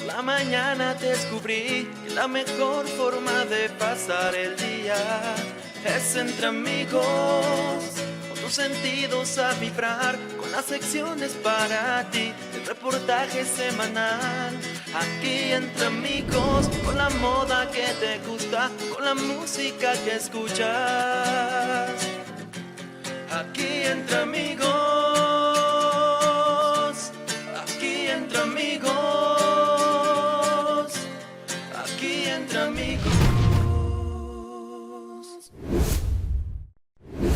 la mañana descubrí que la mejor forma de pasar el día es entre amigos, con tus sentidos a vibrar, con las secciones para ti, el reportaje semanal. Aquí entre amigos, con la moda que te gusta, con la música que escuchas. Aquí entre amigos, aquí entre amigos, aquí entre amigos.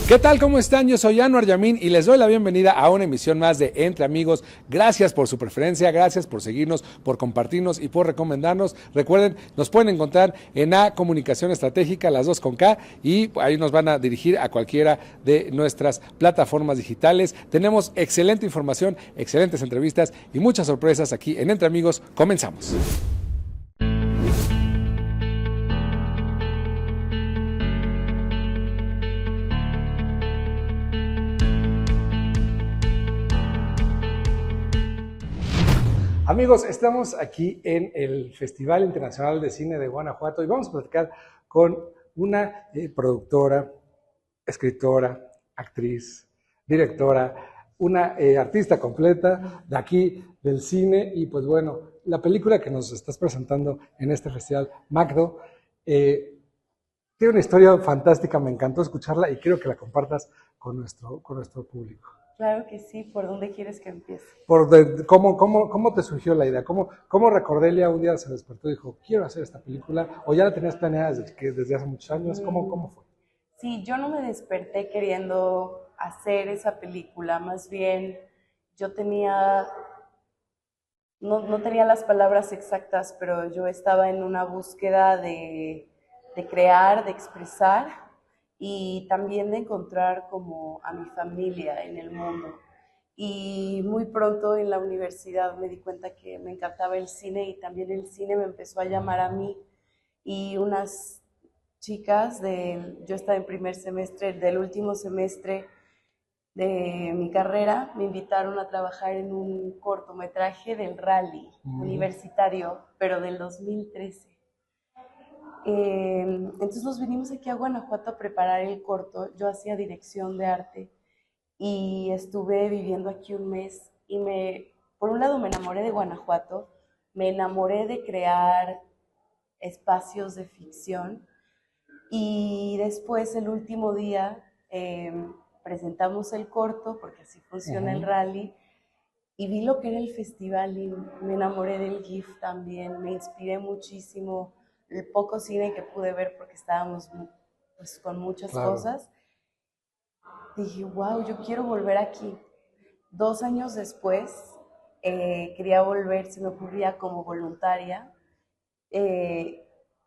¿Qué tal? ¿Cómo están? Yo soy Anwar Yamin y les doy la bienvenida a una emisión más de Entre Amigos. Gracias por su preferencia, gracias por seguirnos, por compartirnos y por recomendarnos. Recuerden, nos pueden encontrar en A Comunicación Estratégica, las dos con K, y ahí nos van a dirigir a cualquiera de nuestras plataformas digitales. Tenemos excelente información, excelentes entrevistas y muchas sorpresas aquí en Entre Amigos. Comenzamos. Amigos, estamos aquí en el Festival Internacional de Cine de Guanajuato y vamos a platicar con una productora, escritora, actriz, directora, una artista completa de aquí del cine. Y pues bueno, la película que nos estás presentando en este festival, Magdo, tiene una historia fantástica, me encantó escucharla y quiero que la compartas con nuestro público. Claro que sí. ¿Por dónde quieres que empiece? ¿Cómo te surgió la idea? ¿Cómo Recordelia un día se despertó y dijo, quiero hacer esta película? ¿O ya la tenías planeada desde hace muchos años? ¿Cómo fue? Sí, yo no me desperté queriendo hacer esa película. Más bien, yo no tenía las palabras exactas, pero yo estaba en una búsqueda de crear, de expresar y también de encontrar como a mi familia en el mundo. Y muy pronto en la universidad me di cuenta que me encantaba el cine y también el cine me empezó a llamar a mí. Y unas chicas, yo estaba en primer semestre, del último semestre de mi carrera, me invitaron a trabajar en un cortometraje del rally universitario, pero del 2013. Entonces nos vinimos aquí a Guanajuato a preparar el corto. Yo hacía dirección de arte y estuve viviendo aquí un mes y por un lado me enamoré de Guanajuato, me enamoré de crear espacios de ficción y después el último día presentamos el corto, porque así funciona el rally, y vi lo que era el festival y me enamoré del GIF también, me inspiré muchísimo, el poco cine que pude ver porque estábamos pues, con muchas cosas. Dije, wow, yo quiero volver aquí. 2 años después quería volver, se me ocurría como voluntaria.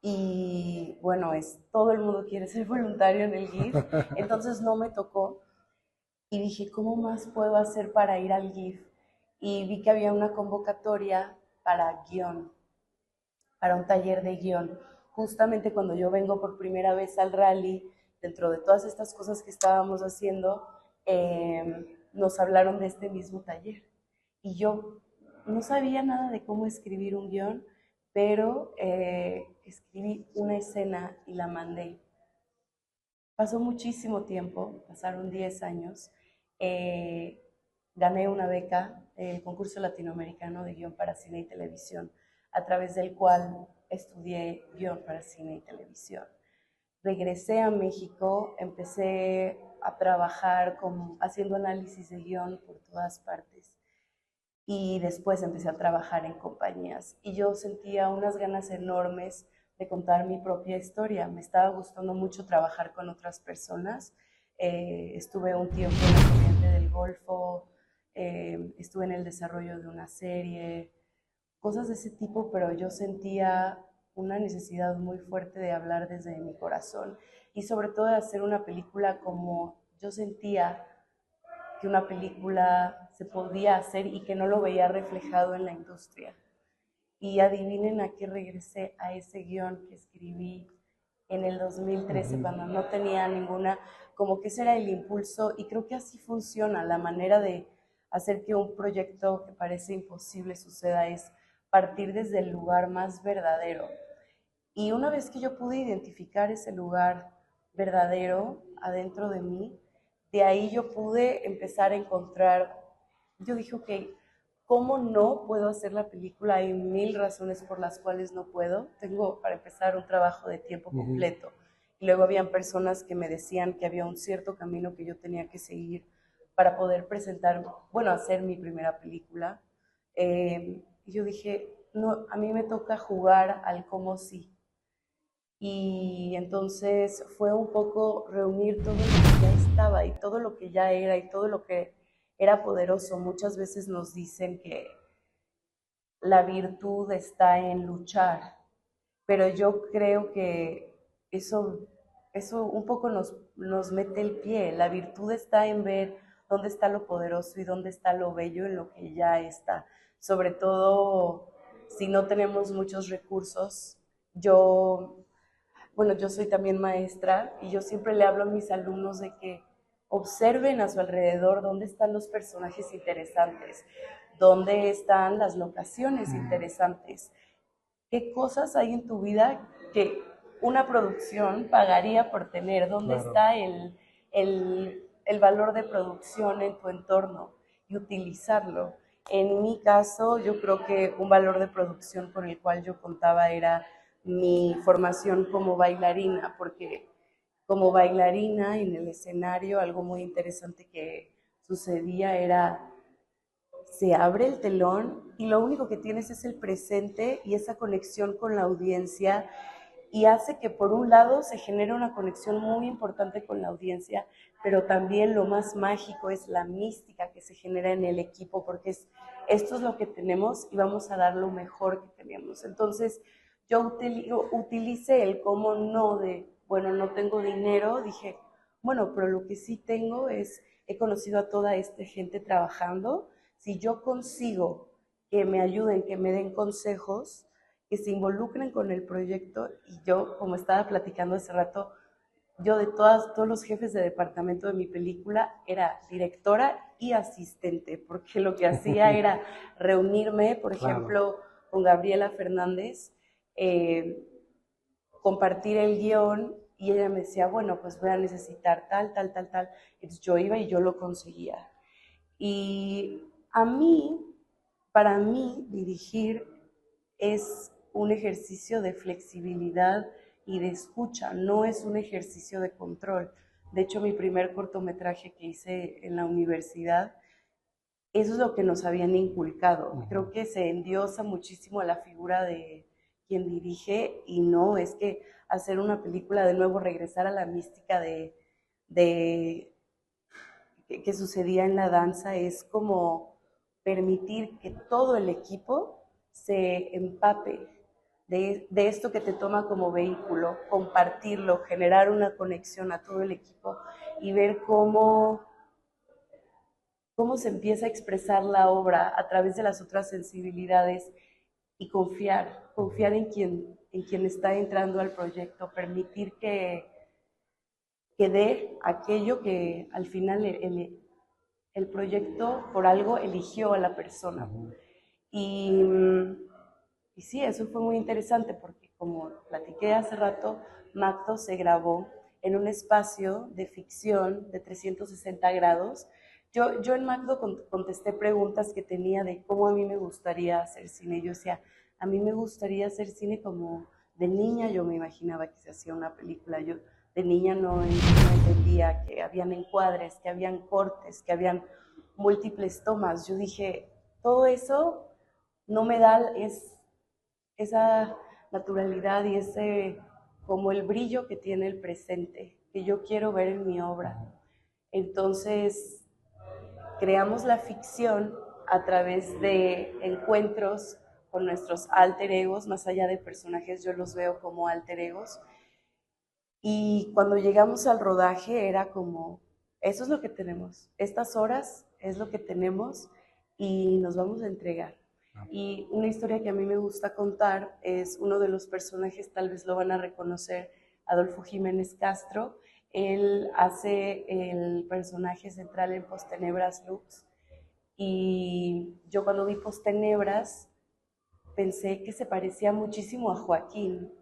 Y bueno, todo el mundo quiere ser voluntario en el GIF, entonces no me tocó. Y dije, ¿cómo más puedo hacer para ir al GIF? Y vi que había una convocatoria para guión, para un taller de guión. Justamente cuando yo vengo por primera vez al rally, dentro de todas estas cosas que estábamos haciendo, nos hablaron de este mismo taller. Y yo no sabía nada de cómo escribir un guión, pero escribí una escena y la mandé. Pasó muchísimo tiempo, pasaron 10 años. Gané una beca, el concurso latinoamericano de guión para cine y televisión, a través del cual estudié guión para cine y televisión. Regresé a México, empecé a trabajar haciendo análisis de guión por todas partes. Y después empecé a trabajar en compañías y yo sentía unas ganas enormes de contar mi propia historia. Me estaba gustando mucho trabajar con otras personas. Estuve un tiempo en la corriente del Golfo, estuve en el desarrollo de una serie, cosas de ese tipo, pero yo sentía una necesidad muy fuerte de hablar desde mi corazón y sobre todo de hacer una película como yo sentía que una película se podía hacer y que no lo veía reflejado en la industria. Y adivinen a qué regresé, a ese guión que escribí en el 2013, cuando no tenía ninguna, como que ese era el impulso, y creo que así funciona, la manera de hacer que un proyecto que parece imposible suceda es partir desde el lugar más verdadero. Y una vez que yo pude identificar ese lugar verdadero adentro de mí, de ahí yo pude empezar a encontrar, yo dije, ok, ¿cómo no puedo hacer la película? Hay 1000 razones por las cuales no puedo. Tengo, para empezar, un trabajo de tiempo completo. Y luego habían personas que me decían que había un cierto camino que yo tenía que seguir para poder presentar, bueno, hacer mi primera película. Y yo dije, no, a mí me toca jugar al cómo sí. Y entonces fue un poco reunir todo lo que ya estaba y todo lo que ya era y todo lo que era poderoso. Muchas veces nos dicen que la virtud está en luchar, pero yo creo que eso un poco nos mete el pie. La virtud está en ver dónde está lo poderoso y dónde está lo bello en lo que ya está. Sobre todo si no tenemos muchos recursos. Yo soy también maestra y yo siempre le hablo a mis alumnos de que observen a su alrededor dónde están los personajes interesantes, dónde están las locaciones interesantes, qué cosas hay en tu vida que una producción pagaría por tener, dónde está el valor de producción en tu entorno y utilizarlo. En mi caso, yo creo que un valor de producción con el cual yo contaba era mi formación como bailarina, porque como bailarina en el escenario algo muy interesante que sucedía era se abre el telón y lo único que tienes es el presente y esa conexión con la audiencia y hace que por un lado se genere una conexión muy importante con la audiencia, pero también lo más mágico es la mística que se genera en el equipo porque esto es lo que tenemos y vamos a dar lo mejor que tenemos. Entonces yo utilicé el cómo no de, bueno, no tengo dinero, dije, bueno, pero lo que sí tengo es, he conocido a toda esta gente trabajando. Si yo consigo que me ayuden, que me den consejos, que se involucren con el proyecto, y yo, como estaba platicando hace rato, yo de todos los jefes de departamento de mi película era directora y asistente, porque lo que hacía era reunirme, por ejemplo, con Gabriela Fernández, compartir el guión, y ella me decía, bueno, pues voy a necesitar tal, tal, tal, tal. Entonces yo iba y yo lo conseguía. Y para mí, dirigir es un ejercicio de flexibilidad y de escucha, no es un ejercicio de control. De hecho, mi primer cortometraje que hice en la universidad, eso es lo que nos habían inculcado. Creo que se endiosa muchísimo a la figura de quien dirige y no, es que hacer una película de nuevo, regresar a la mística de que sucedía en la danza, es como permitir que todo el equipo se empape de esto que te toma como vehículo, compartirlo, generar una conexión a todo el equipo y ver cómo se empieza a expresar la obra a través de las otras sensibilidades y confiar en quien está entrando al proyecto, permitir que dé aquello que al final el proyecto por algo eligió a la persona. Y sí, eso fue muy interesante porque, como platiqué hace rato, Macto se grabó en un espacio de ficción de 360 grados. Yo en Macdo contesté preguntas que tenía de cómo a mí me gustaría hacer cine. Yo decía, a mí me gustaría hacer cine como de niña. Yo me imaginaba que se hacía una película. Yo de niña no entendía que habían encuadres, que habían cortes, que habían múltiples tomas. Yo dije, todo eso no me da esa naturalidad y ese como el brillo que tiene el presente, que yo quiero ver en mi obra. Entonces, creamos la ficción a través de encuentros con nuestros alter egos, más allá de personajes, yo los veo como alter egos. Y cuando llegamos al rodaje era como, eso es lo que tenemos, estas horas es lo que tenemos y nos vamos a entregar. Y una historia que a mí me gusta contar es uno de los personajes, tal vez lo van a reconocer, Adolfo Jiménez Castro. Él hace el personaje central en Postenebras Lux. Y yo cuando vi Postenebras, pensé que se parecía muchísimo a Joaquín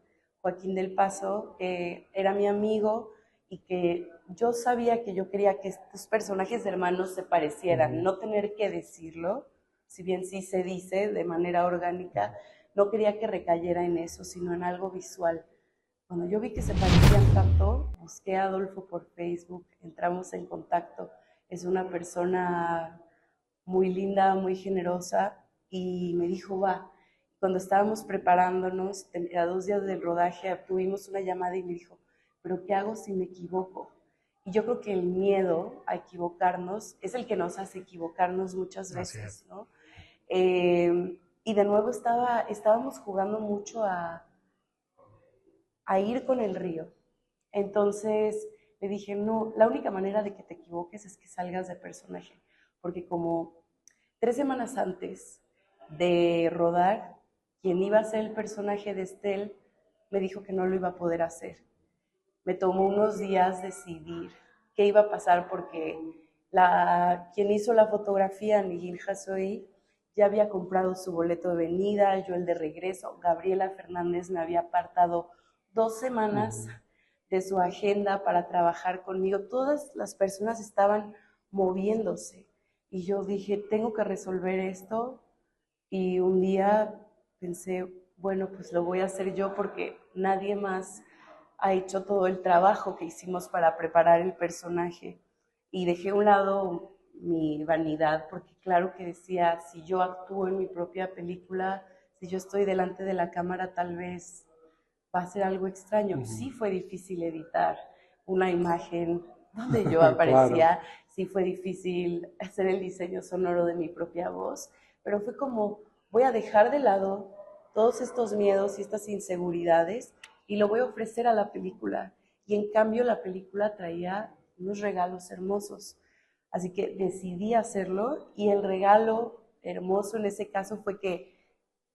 del Paso, que era mi amigo y que yo sabía que yo quería que estos personajes hermanos se parecieran, no tener que decirlo, si bien sí se dice de manera orgánica, no quería que recayera en eso, sino en algo visual. Cuando yo vi que se parecían tanto, busqué a Adolfo por Facebook, entramos en contacto. Es una persona muy linda, muy generosa, y me dijo, va. Cuando estábamos preparándonos, a 2 días del rodaje, tuvimos una llamada y me dijo, pero ¿qué hago si me equivoco? Y yo creo que el miedo a equivocarnos es el que nos hace equivocarnos muchas veces, ¿no? Y de nuevo estábamos jugando mucho a ir con el río. Entonces le dije, no, la única manera de que te equivoques es que salgas de personaje, porque como 3 semanas antes de rodar, quien iba a ser el personaje de Estel me dijo que no lo iba a poder hacer. Me tomó unos días decidir qué iba a pasar porque quien hizo la fotografía, Nigel Hassoy, ya había comprado su boleto de venida, yo el de regreso. Gabriela Fernández me había apartado 2 semanas de su agenda para trabajar conmigo. Todas las personas estaban moviéndose y yo dije, tengo que resolver esto. Y un día pensé, bueno, pues lo voy a hacer yo porque nadie más ha hecho todo el trabajo que hicimos para preparar el personaje. Y dejé a un lado mi vanidad, porque claro que decía, si yo actúo en mi propia película, si yo estoy delante de la cámara, tal vez va a ser algo extraño. Sí fue difícil editar una imagen donde yo aparecía, claro. Sí fue difícil hacer el diseño sonoro de mi propia voz, pero fue como, voy a dejar de lado todos estos miedos y estas inseguridades y lo voy a ofrecer a la película. Y en cambio la película traía unos regalos hermosos. Así que decidí hacerlo y el regalo hermoso en ese caso fue que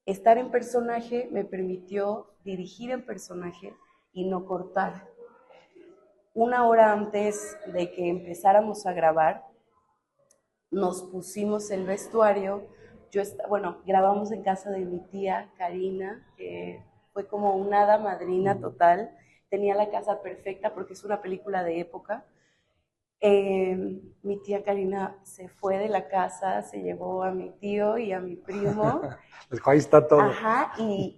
estar en personaje me permitió dirigir en personaje y no cortar. 1 hora antes de que empezáramos a grabar, nos pusimos el vestuario. Grabamos en casa de mi tía Karina, que fue como una hada madrina total. Tenía la casa perfecta porque es una película de época. Mi tía Karina se fue de la casa, se llevó a mi tío y a mi primo. Ahí está todo. Ajá, y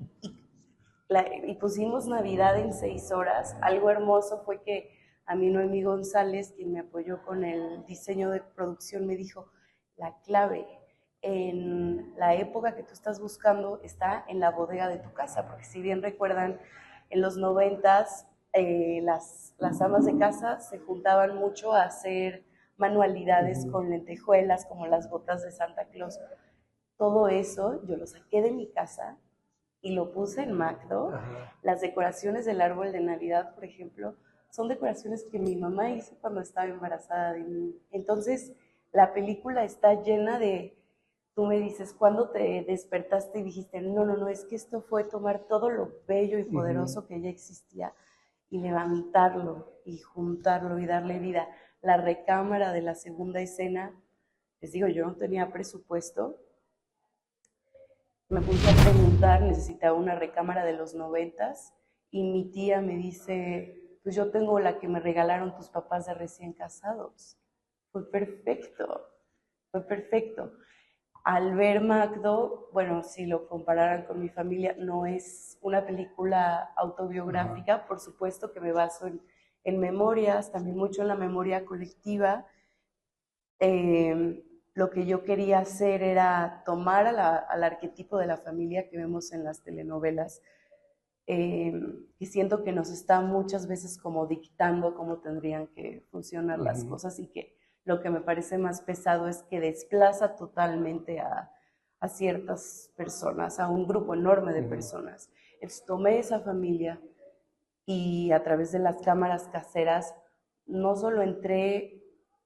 pusimos Navidad en 6 horas. Algo hermoso fue que a mi Noemí González, quien me apoyó con el diseño de producción, me dijo, la clave en la época que tú estás buscando está en la bodega de tu casa, porque si bien recuerdan, en los 90s las amas de casa se juntaban mucho a hacer manualidades con lentejuelas, como las botas de Santa Claus. Todo eso yo lo saqué de mi casa y lo puse en Macdo. Las decoraciones del árbol de Navidad, por ejemplo, son decoraciones que mi mamá hizo cuando estaba embarazada de mí. Entonces, la película está llena de, tú me dices, ¿cuándo te despertaste y dijiste, no, es que esto fue tomar todo lo bello y poderoso que ya existía y levantarlo y juntarlo y darle vida? La recámara de la segunda escena, les digo, yo no tenía presupuesto. Me puse a preguntar, necesitaba una recámara de los 90s y mi tía me dice, pues yo tengo la que me regalaron tus papás de recién casados. Fue perfecto. Al ver Macdo, bueno, si lo compararan con mi familia, no es una película autobiográfica, por supuesto que me baso en memorias, también mucho en la memoria colectiva. Lo que yo quería hacer era tomar al arquetipo de la familia que vemos en las telenovelas, y siento que nos está muchas veces como dictando cómo tendrían que funcionar las cosas, y que lo que me parece más pesado es que desplaza totalmente a ciertas personas, a un grupo enorme de personas. Entonces tomé esa familia y a través de las cámaras caseras no solo entré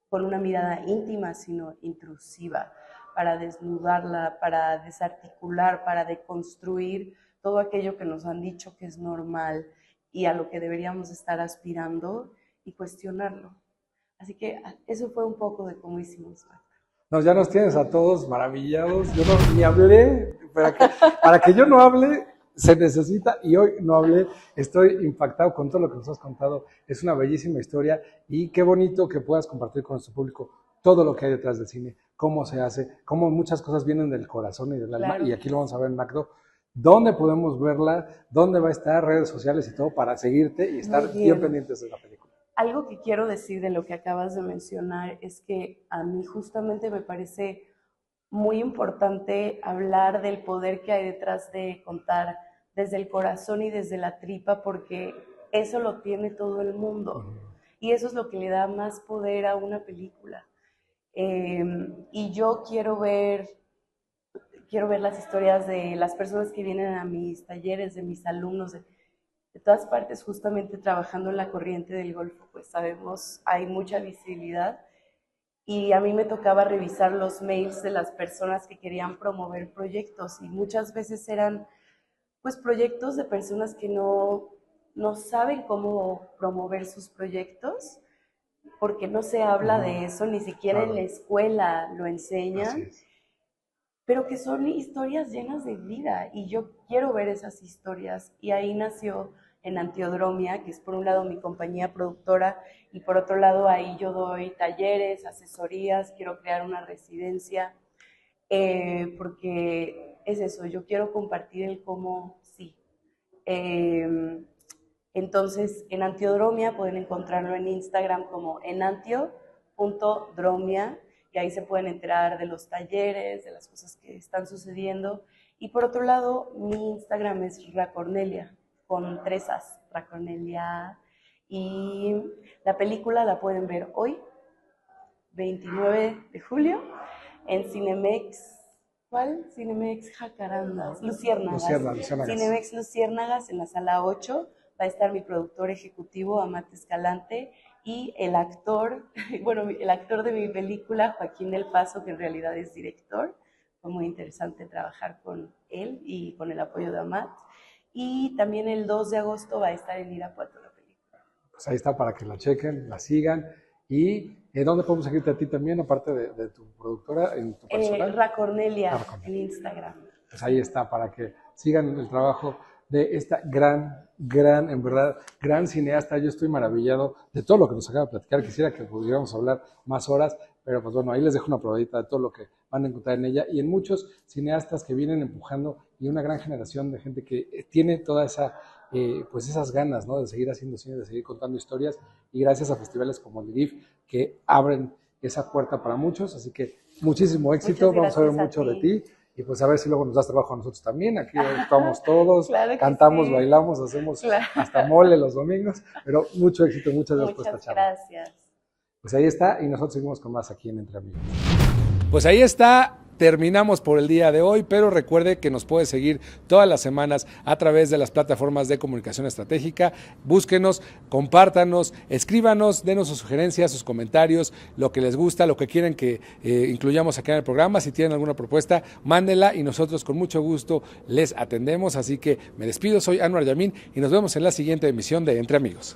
con una mirada íntima, sino intrusiva, para desnudarla, para desarticular, para deconstruir todo aquello que nos han dicho que es normal y a lo que deberíamos estar aspirando, y cuestionarlo. Así que eso fue un poco de cómo hicimos. No, ya nos tienes a todos maravillados. Yo no, ni hablé, para que yo no hable, se necesita, y hoy no hablé. Estoy impactado con todo lo que nos has contado. Es una bellísima historia y qué bonito que puedas compartir con nuestro público todo lo que hay detrás del cine, cómo se hace, cómo muchas cosas vienen del corazón y del alma, Claro. y aquí lo vamos a ver en Macdo. ¿Dónde podemos verla? ¿Dónde va a estar? Redes sociales y todo para seguirte y estar bien pendientes de la película. Algo que quiero decir de lo que acabas de mencionar es que a mí justamente me parece muy importante hablar del poder que hay detrás de contar desde el corazón y desde la tripa, porque eso lo tiene todo el mundo y eso es lo que le da más poder a una película. Y yo quiero ver las historias de las personas que vienen a mis talleres, de mis alumnos, de todas partes, justamente trabajando en la corriente del Golfo, pues sabemos, hay mucha visibilidad. Y a mí me tocaba revisar los mails de las personas que querían promover proyectos y muchas veces eran pues proyectos de personas que no saben cómo promover sus proyectos porque no se habla de eso, ni siquiera en la escuela lo enseñan, pero que son historias llenas de vida y yo quiero ver esas historias. Y ahí nació en Antiodromia, que es por un lado mi compañía productora y por otro lado ahí yo doy talleres, asesorías, quiero crear una residencia, porque es eso, yo quiero compartir el cómo sí. Entonces, en Antiodromia pueden encontrarlo en Instagram como enantio.dromia y ahí se pueden enterar de los talleres, de las cosas que están sucediendo. Y por otro lado, mi Instagram es Racornelia, con 3 As, Racornelia. Y la película la pueden ver hoy, 29 de julio, en Cinemex. ¿Cuál? Cinemex Jacarandas, Luciérnagas. Cinemex Luciérnagas en la sala 8. Va a estar mi productor ejecutivo, Amat Escalante, y el actor de mi película, Joaquín del Paso, que en realidad es director. Fue muy interesante trabajar con él y con el apoyo de Amat. Y también el 2 de agosto va a estar en Irapuato la película. Pues ahí está para que la chequen, la sigan. ¿Y dónde podemos seguirte a ti también, aparte de tu productora, en tu personal? Racornelia, en Instagram. Pues ahí está, para que sigan el trabajo de esta en verdad, gran cineasta. Yo estoy maravillado de todo lo que nos acaba de platicar. Quisiera que pudiéramos hablar más horas, pero pues bueno, ahí les dejo una probadita de todo lo que van a encontrar en ella y en muchos cineastas que vienen empujando y una gran generación de gente que tiene toda esa, pues esas ganas, ¿no? De seguir haciendo cine, de seguir contando historias, y gracias a festivales como el DIF que abren esa puerta para muchos. Así que muchísimo éxito, vamos a ver mucho de ti. Y pues a ver si luego nos das trabajo a nosotros también. Aquí estamos todos, claro, cantamos, sí, bailamos, hacemos hasta mole los domingos. Pero mucho éxito, muchas gracias por esta charla. Muchas gracias. Pues ahí está, y nosotros seguimos con más aquí en Entre Amigos. Pues ahí está. Terminamos por el día de hoy, pero recuerde que nos puede seguir todas las semanas a través de las plataformas de comunicación estratégica. Búsquenos, compártanos, escríbanos, denos sus sugerencias, sus comentarios, lo que les gusta, lo que quieren que incluyamos acá en el programa. Si tienen alguna propuesta, mándenla y nosotros con mucho gusto les atendemos. Así que me despido, soy Anwar Yamin y nos vemos en la siguiente emisión de Entre Amigos.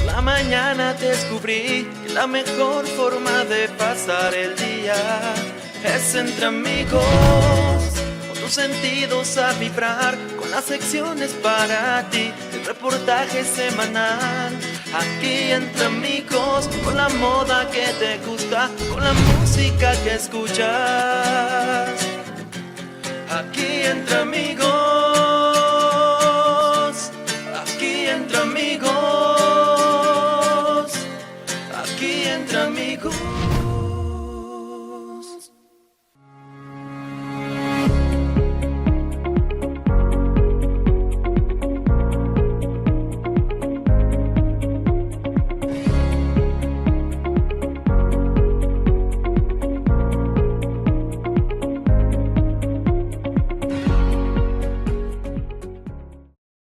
La mañana descubrí que la mejor forma de pasar el día es entre amigos, con tus sentidos a vibrar, con las secciones para ti, el reportaje semanal, aquí entre amigos, con la moda que te gusta, con la música que escuchas, aquí entre amigos, aquí entre amigos. Aquí entre amigos.